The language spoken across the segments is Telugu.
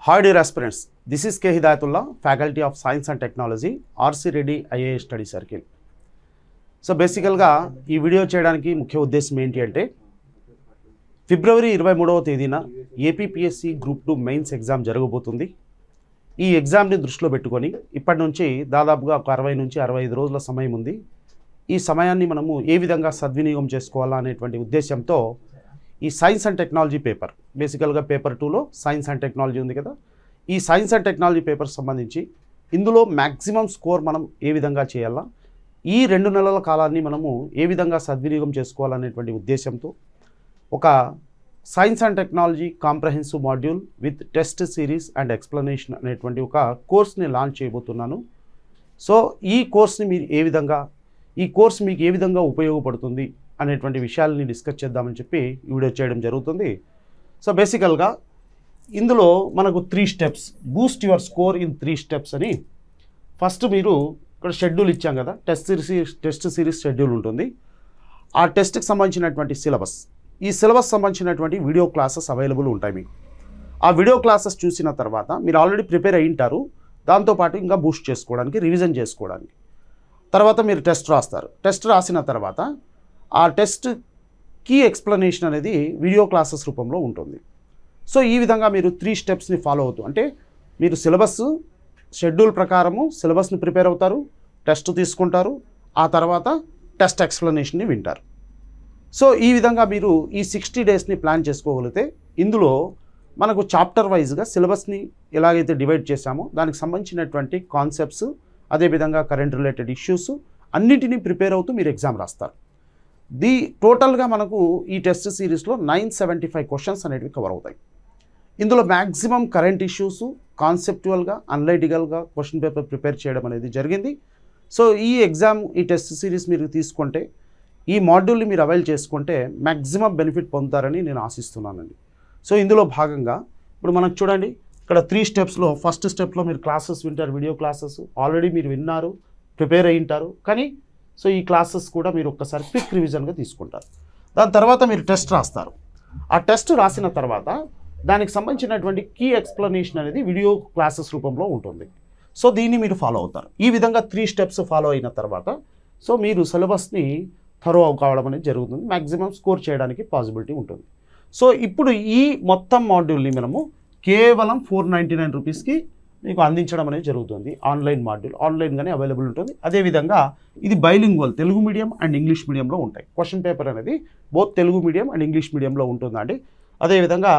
Hi dear aspirants, this is K. Hidayatullah, Faculty of Science and Technology, RC Reddy IAS Study Circle. So basically ఈ వీడియో చేయడానికి ముఖ్య ఉద్దేశం ఏంటి అంటే ఫిబ్రవరి 23వ తేదీన ఏపీపీఎస్సీ గ్రూప్ 2 మెయిన్స్ ఎగ్జామ్ జరగబోతుంది. ఈ ఎగ్జామ్ని దృష్టిలో పెట్టుకొని ఇప్పటి నుంచి దాదాపుగా ఒక 60 నుంచి 65 రోజుల సమయం ఉంది. ఈ సమయాన్ని మనము ఏ విధంగా సద్వినియోగం చేసుకోవాలా అనేటువంటి ఉద్దేశంతో ఈ సైన్స్ అండ్ టెక్నాలజీ పేపర్, బేసికల్గా పేపర్ 2లో సైన్స్ అండ్ టెక్నాలజీ ఉంది కదా, ఈ సైన్స్ అండ్ టెక్నాలజీ పేపర్ సంబంధించి ఇందులో మ్యాక్సిమం స్కోర్ మనం ఏ విధంగా చేయాలా, ఈ 2 నెలల కాలాన్ని మనము ఏ విధంగా సద్వినియోగం చేసుకోవాలనేటువంటి ఉద్దేశంతో ఒక science and technology comprehensive module with test series and explanation అనేటువంటి ఒక కోర్స్ని లాంచ్ చేయబోతున్నాను. సో ఈ కోర్స్ని మీరు ఈ కోర్స్ మీకు ఏ విధంగా ఉపయోగపడుతుంది అనేటువంటి విషయాలని డిస్కస్ చేద్దామని చెప్పి ఈ వీడియో చేయడం జరుగుతుంది. సో బేసికల్గా ఇందులో మనకు 3 steps, Boost your score in 3 steps అని. ఫస్ట్ మీరు ఇక్కడ షెడ్యూల్ ఇచ్చాం కదా, టెస్ట్ సిరీస్ షెడ్యూల్ ఉంటుంది. ఆ టెస్ట్కి సంబంధించినటువంటి సిలబస్, ఈ సిలబస్ సంబంధించినటువంటి వీడియో క్లాసెస్ అవైలబుల్ ఉంటాయి మీకు. ఆ వీడియో క్లాసెస్ చూసిన తర్వాత మీరు ఆల్రెడీ ప్రిపేర్ అయి ఉంటారు, దాంతోపాటు ఇంకా బూస్ట్ చేసుకోవడానికి, రివిజన్ చేసుకోవడానికి. తర్వాత మీరు టెస్ట్ రాస్తారు. టెస్ట్ రాసిన తర్వాత ఆ టెస్ట్ కీ ఎక్స్ప్లెనేషన్ అనేది వీడియో క్లాసెస్ రూపంలో ఉంటుంది. సో ఈ విధంగా మీరు 3 స్టెప్స్ని ఫాలో అవుతూ, అంటే మీరు సిలబస్ షెడ్యూల్ ప్రకారము సిలబస్ని ప్రిపేర్ అవుతారు, టెస్ట్ తీసుకుంటారు, ఆ తర్వాత టెస్ట్ ఎక్స్ప్లెనేషన్ని వింటారు. సో ఈ విధంగా మీరు ఈ 60 డేస్ని ప్లాన్ చేసుకోగలిగితే ఇందులో మనకు చాప్టర్ వైజ్గా సిలబస్ని ఎలాగైతే డివైడ్ చేశామో దానికి సంబంధించినటువంటి కాన్సెప్ట్స్, అదేవిధంగా కరెంట్ రిలేటెడ్ ఇష్యూస్ అన్నింటినీ ప్రిపేర్ అవుతూ మీరు ఎగ్జామ్ రాస్తారు. టోటల్గా మనకు ఈ టెస్ట్ సిరీస్లో 975 క్వశ్చన్స్ అనేటివి కవర్ అవుతాయి. ఇందులో మ్యాక్సిమం కరెంట్ ఇష్యూస్, కాన్సెప్చువల్గా, అనలైటికల్గా క్వశ్చన్ పేపర్ ప్రిపేర్ చేయడం అనేది జరిగింది. సో ఈ టెస్ట్ సిరీస్ మీరు తీసుకుంటే, ఈ మాడ్యూల్ని మీరు అవైల్ చేసుకుంటే మ్యాక్సిమం బెనిఫిట్ పొందుతారని నేను ఆశిస్తున్నానండి. సో ఇందులో భాగంగా ఇప్పుడు మనకు చూడండి, ఇక్కడ 3 స్టెప్స్లో ఫస్ట్ స్టెప్లో మీరు క్లాసెస్ వింటారు, వీడియో క్లాసెస్ ఆల్రెడీ మీరు విన్నారు, ప్రిపేర్ అయి ఉంటారు. కానీ సో ఈ క్లాసెస్ కూడా మీరు ఒక్కసారి క్విక్ రివిజన్గా తీసుకుంటారు. దాని తర్వాత మీరు టెస్ట్ రాస్తారు. ఆ టెస్ట్ రాసిన తర్వాత దానికి సంబంధించినటువంటి కీ ఎక్స్ప్లెనేషన్ అనేది వీడియో క్లాసెస్ రూపంలో ఉంటుంది. సో దీన్ని మీరు ఫాలో అవుతారు. ఈ విధంగా 3 స్టెప్స్ ఫాలో అయిన తర్వాత సో మీరు సిలబస్ని థరో కావడం అనేది జరుగుతుంది. మ్యాక్సిమం స్కోర్ చేయడానికి పాసిబిలిటీ ఉంటుంది. సో ఇప్పుడు ఈ మొత్తం మాడ్యూల్ని మనము కేవలం 499 రూపీస్కి మీకు అందించడం అనేది జరుగుతుంది. ఆన్లైన్ మాడ్యూల్ ఆన్లైన్గానే అవైలబుల్ ఉంటుంది. అదేవిధంగా ఇది bilingual, Telugu medium and English మీడియంలో ఉంటాయి. క్వశ్చన్ పేపర్ అనేది both Telugu medium and English మీడియంలో ఉంటుందండి. అదేవిధంగా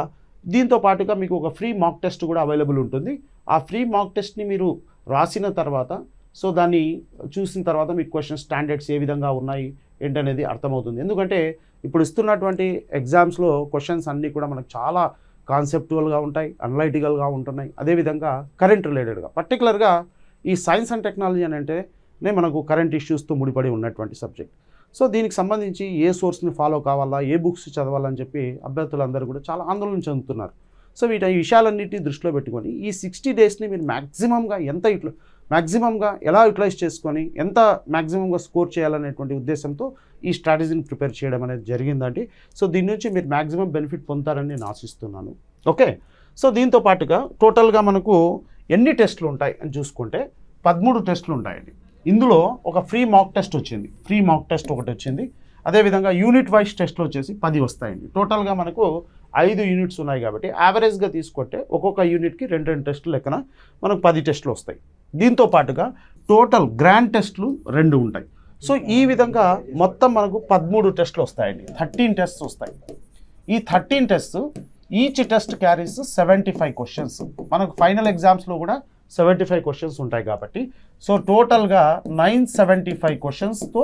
దీంతో పాటుగా మీకు ఒక ఫ్రీ మాక్ టెస్ట్ కూడా అవైలబుల్ ఉంటుంది. ఆ ఫ్రీ మాక్ టెస్ట్ని మీరు రాసిన తర్వాత సో దాన్ని చూసిన తర్వాత మీకు క్వశ్చన్ స్టాండర్డ్స్ ఏ విధంగా ఉన్నాయి ఏంటనేది అర్థమవుతుంది. ఎందుకంటే ఇప్పుడు ఇస్తున్నటువంటి ఎగ్జామ్స్లో క్వశ్చన్స్ అన్నీ కూడా మనకు చాలా కాన్సెప్టువల్గా ఉంటాయి, అనలైటికల్గా ఉంటున్నాయి, అదేవిధంగా కరెంట్ రిలేటెడ్గా. పర్టికులర్గా ఈ సైన్స్ అండ్ టెక్నాలజీ అని అంటేనే మనకు కరెంట్ ఇష్యూస్తో ముడిపడి ఉన్నటువంటి సబ్జెక్ట్. సో దీనికి సంబంధించి ఏ సోర్స్ని ఫాలో కావాలా, ఏ బుక్స్ చదవాలని చెప్పి అభ్యర్థులందరూ కూడా చాలా ఆందోళన చెందుతున్నారు. సో ఈ విషయాలన్నింటినీ దృష్టిలో పెట్టుకొని ఈ 60 డేస్ని మీరు మ్యాక్సిమంగా ఎలా యూటిలైజ్ చేసుకొని ఎంత మ్యాక్సిమంగా స్కోర్ చేయాలనేటువంటి ఉద్దేశంతో ఈ స్ట్రాటజీని ప్రిపేర్ చేయడం అనేది జరిగిందండి. సో దీని నుంచి మీరు మ్యాక్సిమం బెనిఫిట్ పొందుతారని నేను ఆశిస్తున్నాను. ఓకే, సో దీంతో పాటుగా టోటల్గా మనకు ఎన్ని టెస్టులు ఉంటాయి అని చూసుకుంటే 13 టెస్టులు ఉంటాయండి. ఇందులో ఒక ఫ్రీ మాక్ టెస్ట్ వచ్చింది, ఫ్రీ మాక్ టెస్ట్ ఒకటి వచ్చింది. అదేవిధంగా యూనిట్ వైజ్ టెస్ట్లు వచ్చేసి 10 వస్తాయండి. టోటల్గా మనకు 5 యూనిట్స్ ఉన్నాయి కాబట్టి యావరేజ్గా తీసుకుంటే ఒక్కొక్క యూనిట్కి 2 టెస్టులు లెక్కన మనకు 10 టెస్టులు వస్తాయి. దీంతో పాటుగా టోటల్ గ్రాండ్ టెస్టులు 2 ఉంటాయి. సో ఈ విధంగా మొత్తం మనకు 13 టెస్టులు వస్తాయండి. 13 టెస్ట్స్ వస్తాయి. ఈ 13 tests each test carries 75 questions. మనకు ఫైనల్ ఎగ్జామ్స్లో కూడా 75 క్వశ్చన్స్ ఉంటాయి కాబట్టి సో టోటల్గా 975 క్వశ్చన్స్తో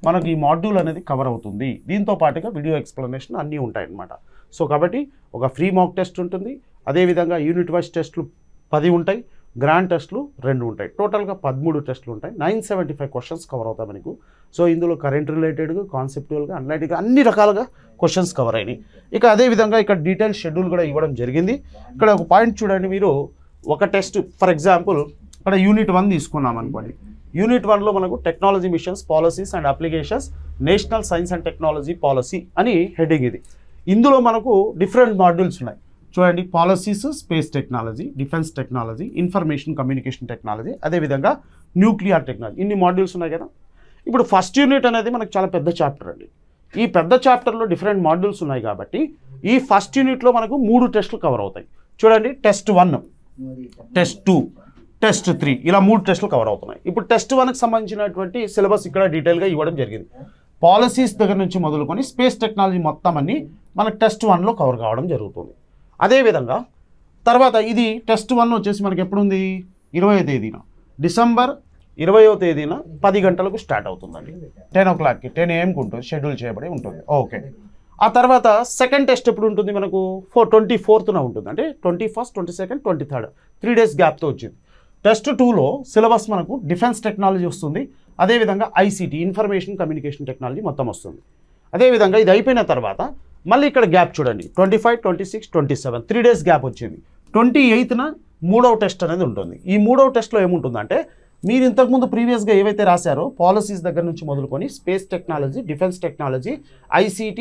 మనకు ఈ మాడ్యూల్ అనేది కవర్ అవుతుంది. దీంతో పాటుగా వీడియో ఎక్స్ప్లెనేషన్ అన్నీ ఉంటాయన్నమాట. సో కాబట్టి ఒక ఫ్రీ మాక్ టెస్ట్ ఉంటుంది, అదేవిధంగా యూనిట్ వైజ్ టెస్టులు 10 ఉంటాయి, గ్రాండ్ టెస్టులు 2 ఉంటాయి. టోటల్గా 13 టెస్టులు ఉంటాయి. 975 క్వశ్చన్స్ కవర్ అవుతాయి మనకు. సో ఇందులో కరెంట్ రిలేటెడ్గా, కాన్సెప్టువల్గా, అనలైటిక్గా అన్ని రకాలుగా క్వశ్చన్స్ కవర్ అయినాయి. ఇక అదేవిధంగా ఇక్కడ డీటెయిల్ షెడ్యూల్ కూడా ఇవ్వడం జరిగింది. ఇక్కడ ఒక పాయింట్ చూడండి, మీరు ఒక టెస్ట్ ఫర్ ఎగ్జాంపుల్ ఇక్కడ యూనిట్ 1 తీసుకున్నాం అనుకోండి. యూనిట్ 1లో మనకు technology machines, policies and applications, national science and technology policy అని హెడ్డింగ్ ఇది. ఇందులో మనకు డిఫరెంట్ మాడ్యూల్స్ ఉన్నాయి. చూడండి, policies, space technology, defence technology, information communication technology, అదేవిధంగా న్యూక్లియర్ టెక్నాలజీ, ఇన్ని మాడ్యూల్స్ ఉన్నాయి కదా. ఇప్పుడు ఫస్ట్ యూనిట్ అనేది మనకు చాలా పెద్ద చాప్టర్ అండి. ఈ పెద్ద చాప్టర్లో డిఫరెంట్ మాడ్యూల్స్ ఉన్నాయి కాబట్టి ఈ ఫస్ట్ యూనిట్లో మనకు 3 టెస్టులు కవర్ అవుతాయి. చూడండి, టెస్ట్ 1, టెస్ట్ 2, టెస్ట్ 3 ఇలా 3 టెస్టులు కవర్ అవుతున్నాయి. ఇప్పుడు టెస్ట్ 1కి సంబంధించినటువంటి సిలబస్ ఇక్కడ డీటెయిల్గా ఇవ్వడం జరిగింది. పాలసీస్ దగ్గర నుంచి మొదలుకొని స్పేస్ టెక్నాలజీ మొత్తం అన్ని మనకు టెస్ట్ 1లో కవర్ కావడం జరుగుతుంది. అదేవిధంగా తర్వాత ఇది టెస్ట్ 1 వచ్చేసి మనకి ఎప్పుడు ఉంది, 20వ తేదీన, డిసెంబర్ 20వ తేదీన 10 గంటలకు స్టార్ట్ అవుతుందండి. 10 o'clockకి 10 AM ఉంటుంది, షెడ్యూల్ చేయబడి ఉంటుంది. ఓకే. ఆ తర్వాత సెకండ్ టెస్ట్ ఎప్పుడు ఉంటుంది మనకు 24th ఉంటుంది, అంటే 21st, 22nd, 23rd 3 days గ్యాప్తో వచ్చింది. టెస్ట్ 2లో సిలబస్ మనకు డిఫెన్స్ టెక్నాలజీ వస్తుంది, అదేవిధంగా ICT ఇన్ఫర్మేషన్ కమ్యూనికేషన్ టెక్నాలజీ మొత్తం వస్తుంది. అదేవిధంగా ఇది అయిపోయిన తర్వాత మళ్ళీ ఇక్కడ గ్యాప్ చూడండి, 25, 26, 27 3 days గ్యాప్ వచ్చింది. 28న 3వ టెస్ట్ అనేది ఉంటుంది. ఈ 3వ టెస్ట్లో ఏముంటుందంటే మీరు ఇంతకుముందు ప్రీవియస్గా ఏవైతే రాశారో పాలసీస్ దగ్గర నుంచి మొదలుకొని space technology, defence technology, ICT,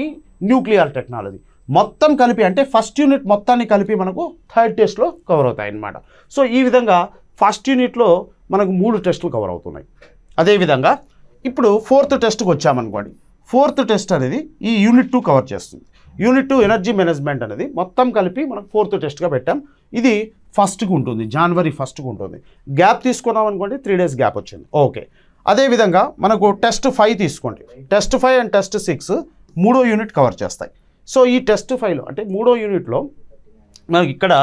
nuclear technology మొత్తం కలిపి, అంటే ఫస్ట్ యూనిట్ మొత్తాన్ని కలిపి మనకు థర్డ్ టెస్ట్లో కవర్ అవుతాయి అన్నమాట. సో ఈ విధంగా ఫస్ట్ యూనిట్లో మనకు 3 టెస్టులు కవర్ అవుతున్నాయి. అదేవిధంగా ఇప్పుడు 4th టెస్ట్కి వచ్చామనుకోండి, 4th టెస్ట్ అనేది ఈ యూనిట్ 2 కవర్ చేస్తుంది. యూనిట్ 2 ఎనర్జీ మేనేజ్మెంట్ అనేది మొత్తం కలిపి మనకు 4th టెస్ట్గా పెట్టాం. ఇది ఫస్ట్కి ఉంటుంది, January 1st ఉంటుంది. గ్యాప్ తీసుకున్నాం అనుకోండి, 3 days గ్యాప్ వచ్చింది. ఓకే. అదేవిధంగా మనకు టెస్ట్ 5 తీసుకోండి, టెస్ట్ 5 అండ్ టెస్ట్ 6 3వ యూనిట్ కవర్ చేస్తాయి. సో ఈ టెస్ట్ 5లో అంటే 3వ యూనిట్లో మనకి ఇక్కడ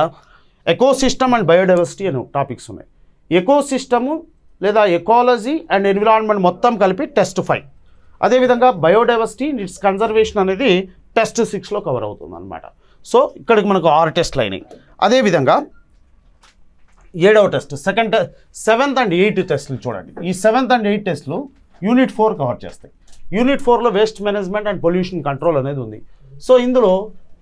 ఎకోసిస్టమ్ అండ్ బయోడైవర్సిటీ అనే టాపిక్స్ ఉన్నాయి. ఎకోసిస్టము లేదా ఎకాలజీ అండ్ ఎన్విరాన్మెంట్ మొత్తం కలిపి టెస్ట్ 5. అదేవిధంగా బయోడైవర్సిటీ, ఇట్స్ కన్జర్వేషన్ అనేది టెస్ట్ 6లో కవర్ అవుతుంది అనమాట. సో ఇక్కడికి మనకు 6 టెస్టులు అయినాయి. అదేవిధంగా 7వ టెస్ట్, 7th and 8th టెస్టులు చూడండి. ఈ 7th and 8th టెస్టులు యూనిట్ 4 కవర్ చేస్తాయి. యూనిట్ 4లో waste management and pollution control అనేది ఉంది. సో ఇందులో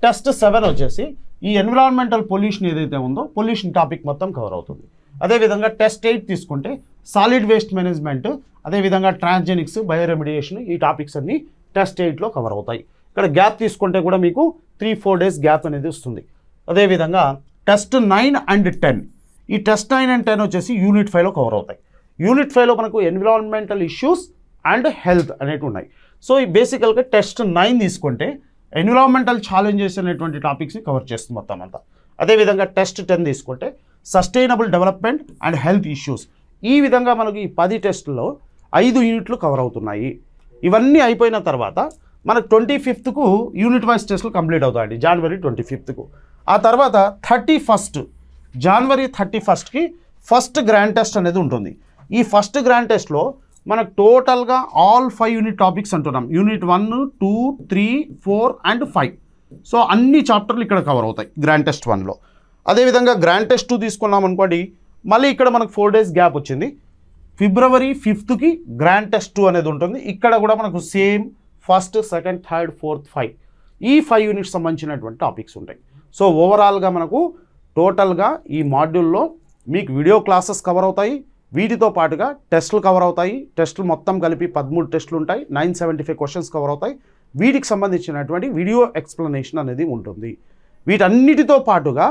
టెస్ట్ 7 వచ్చేసి ఈ ఎన్విరాన్మెంటల్ పొల్యూషన్ ఏదైతే ఉందో పొల్యూషన్ టాపిక్ మొత్తం కవర్ అవుతుంది. అదేవిధంగా టెస్ట్ 8 తీసుకుంటే సాలిడ్ వేస్ట్ మేనేజ్మెంట్, అదేవిధంగా ట్రాన్స్జెనిక్స్, బయోరెమిడియేషన్ ఈ టాపిక్స్ అన్నీ టెస్ట్ 8లో కవర్ అవుతాయి. ఇక్కడ గ్యాప్ తీసుకుంటే కూడా మీకు 3-4 days గ్యాప్ అనేది వస్తుంది. అదేవిధంగా టెస్ట్ 9 and 10, ఈ టెస్ట్ 9 and 10 వచ్చేసి యూనిట్ 5లో కవర్ అవుతాయి. యూనిట్ 5లో మనకు ఎన్విరాన్మెంటల్ ఇష్యూస్ అండ్ హెల్త్ అనేవి ఉన్నాయి. సో ఈ బేసికల్గా టెస్ట్ 9 తీసుకుంటే ఎన్విరాన్మెంటల్ ఛాలెంజెస్ అనేటువంటి టాపిక్స్ని కవర్ చేస్తుంది మొత్తం అంతా. అదేవిధంగా టెస్ట్ 10 తీసుకుంటే sustainable development and health issues. ఈ విధంగా మనకు ఈ 10 టెస్టుల్లో 5 యూనిట్లు కవర్ అవుతున్నాయి. ఇవన్నీ అయిపోయిన తర్వాత మనకు 25th యూనిట్ వైజ్ టెస్టులు కంప్లీట్ అవుతాయండి, January 25th. ఆ తర్వాత 31st January 31st first grand test అనేది ఉంటుంది. ఈ ఫస్ట్ గ్రాండ్ టెస్ట్లో మనకు టోటల్గా ఆల్ 5 యూనిట్ టాపిక్స్ అంటున్నాం. Unit 1, 2, 3, 4 and 5. సో అన్ని చాప్టర్లు ఇక్కడ కవర్ అవుతాయి గ్రాండ్ టెస్ట్ 1లో. అదేవిధంగా గ్రాండ్ టెస్ట్ 2 తీసుకున్నాం అనుకోండి, మళ్ళీ ఇక్కడ మనకు 4 days గ్యాప్ వచ్చింది. February 5th గ్రాండ్ టెస్ట్ 2 అనేది ఉంటుంది. ఇక్కడ కూడా మనకు same 1st, 2nd, 3rd, 4th, 5 ఈ 5 యూనిట్స్ సంబంధించినటువంటి టాపిక్స్ ఉంటాయి. సో ఓవరాల్గా మనకు టోటల్గా ఈ మాడ్యూల్లో మీకు వీడియో క్లాసెస్ కవర్ అవుతాయి, వీటితో పాటుగా టెస్టులు కవర్ అవుతాయి. టెస్టులు మొత్తం కలిపి 13 టెస్టులు ఉంటాయి, 975 క్వశ్చన్స్ కవర్ అవుతాయి. వీటికి సంబంధించినటువంటి వీడియో ఎక్స్ప్లెనేషన్ అనేది ఉంటుంది. వీటన్నిటితో పాటుగా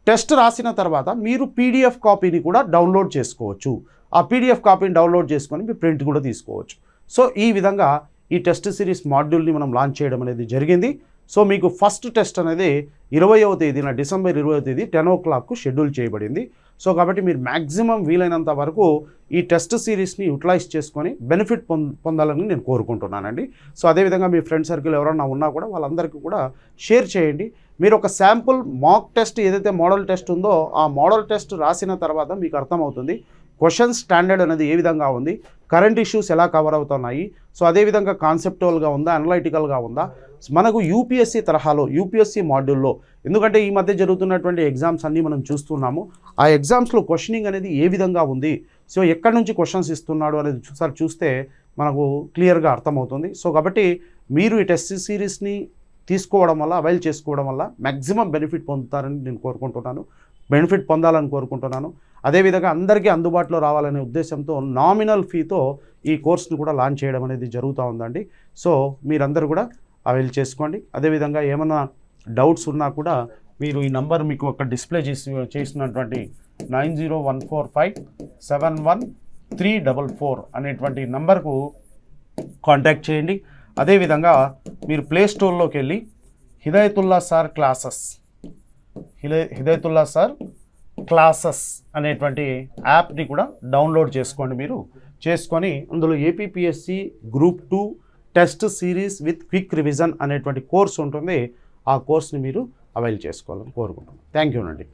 టెస్ట్ రాసిన తర్వాత మీరు PDF కాపీని కూడా డౌన్లోడ్ చేసుకోవచ్చు. ఆ PDF కాపీని డౌన్లోడ్ చేసుకొని మీ ప్రింట్ కూడా తీసుకోవచ్చు. సో ఈ విధంగా ఈ టెస్ట్ సిరీస్ మాడ్యూల్ని మనం లాంచ్ చేయడం అనేది జరిగింది. సో మీకు ఫస్ట్ టెస్ట్ అనేది 20వ తేదీన, December 20వ తేదీ 10 o'clock షెడ్యూల్ చేయబడింది. సో కాబట్టి మీరు మ్యాక్సిమం వీలైనంత వరకు ఈ టెస్ట్ సిరీస్ని యూటిలైజ్ చేసుకొని బెనిఫిట్ పొందాలని నేను కోరుకుంటున్నానండి. సో అదేవిధంగా మీ ఫ్రెండ్ సర్కిల్ ఎవరైనా ఉన్నా కూడా వాళ్ళందరికీ కూడా షేర్ చేయండి. మీరు ఒక శాంపుల్ మాక్ టెస్ట్ ఏదైతే మోడల్ టెస్ట్ ఉందో ఆ మోడల్ టెస్ట్ రాసిన తర్వాత మీకు అర్థమవుతుంది క్వశ్చన్ స్టాండర్డ్ అనేది ఏ విధంగా ఉంది, కరెంట్ ఇష్యూస్ ఎలా కవర్ అవుతున్నాయి, సో అదేవిధంగా కాన్సెప్టువల్గా ఉందా, అనలైటికల్గా ఉందా, మనకు యూపీఎస్సీ తరహాలో యూపీఎస్సీ మాడ్యూల్లో, ఎందుకంటే ఈ మధ్య జరుగుతున్నటువంటి ఎగ్జామ్స్ అన్నీ మనం చూస్తున్నాము, ఆ ఎగ్జామ్స్లో క్వశ్చనింగ్ అనేది ఏ విధంగా ఉంది, సో ఎక్కడి నుంచి క్వశ్చన్స్ ఇస్తున్నాడు అనేది ఒకసారి చూస్తే మనకు క్లియర్గా అర్థమవుతుంది. సో కాబట్టి మీరు ఈ టెస్ట్ సిరీస్ని తీసుకోవడం వల్ల, అవైల్ చేసుకోవడం వల్ల మ్యాక్సిమం బెనిఫిట్ పొందుతారని నేను కోరుకుంటున్నాను, బెనిఫిట్ పొందాలని కోరుకుంటున్నాను. అదేవిధంగా అందరికీ అందుబాటులో రావాలనే ఉద్దేశంతో నామినల్ ఫీతో ఈ కోర్స్ని కూడా లాంచ్ చేయడం అనేది జరుగుతూ ఉందండి. సో మీరందరూ కూడా అవైల్ చేసుకోండి. అదేవిధంగా ఏమైనా డౌట్స్ ఉన్నా కూడా మీరు ఈ నంబర్ మీకు ఒక డిస్ప్లే చేసినటువంటి 9014571344 అనేటువంటి నంబర్కు కాంటాక్ట్ చేయండి. అదేవిధంగా మీరు ప్లే స్టోర్లోకి వెళ్ళి హిదాయతుల్లా సార్ క్లాసెస్ అనేటువంటి యాప్ని కూడా డౌన్లోడ్ చేసుకోండి. మీరు చేసుకొని అందులో APPSC group 2 test series with quick revision అనేటువంటి కోర్స్ ఉంటుంది. ఆ కోర్స్ని మీరు అవైల్ చేసుకోవాలని కోరుకుంటున్నాను. థ్యాంక్ యూ అండి.